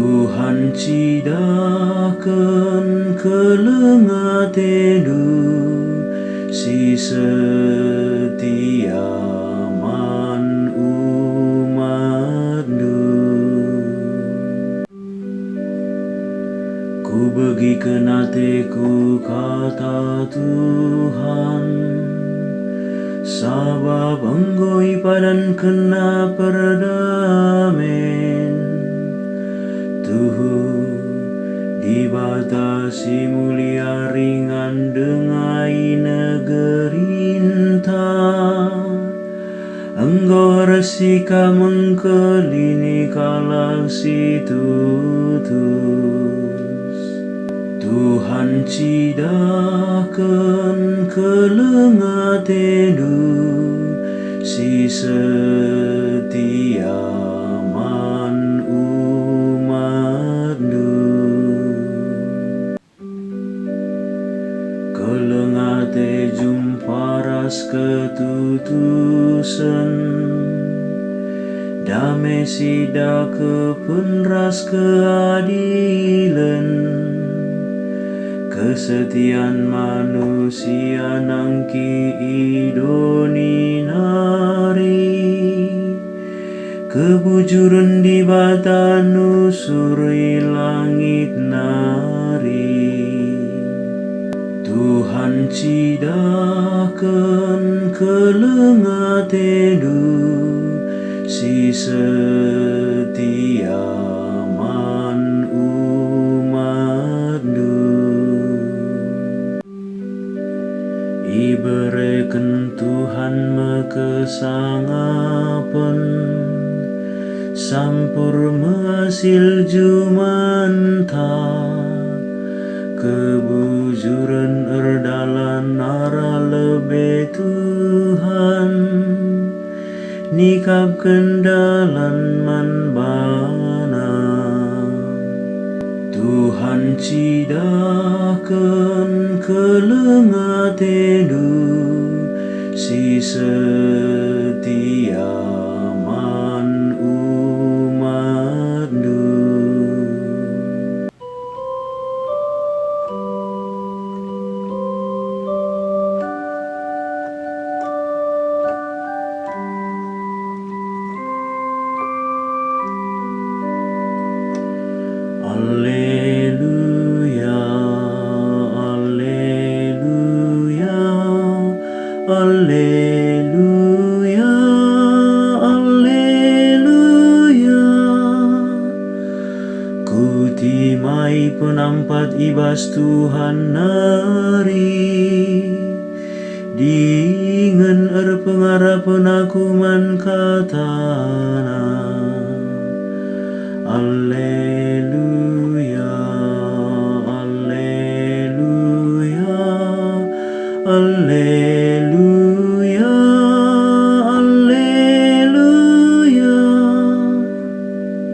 Tuhan cidakan kelenga tedu si setia man umatmu. Ku bagi kenateku kata Tuhan, sabab enggoi padan kena perdamen. Tuhu dibatasi mulia ringan dengai negerinta. Engkau resika mengkelini kalak si tutus. Tuhan cidakan kelenga tedu si setia man umatmu. Kelenga te jumparas ketutusan, damai sida kepenras keadilan. Kesetiaan manusia nangki idoni nari, kebujuran di bata nusuri langit nari. Tuhan cidakan kelenga tedu si setia man umatmu. Ibereken Tuhan mekesangapan, sampur menghasil jumanta. Kebujuran erdalan nara lebe Tuhan, nikap kendalan man bana. Tuhan cidakan kelenga tedu si setia man umatmu. Alleluia, alleluia, alleluia, alleluia. Ku timai penampat ibas Tuhan nari, dengan pengharapan aku man katana. Alleluia.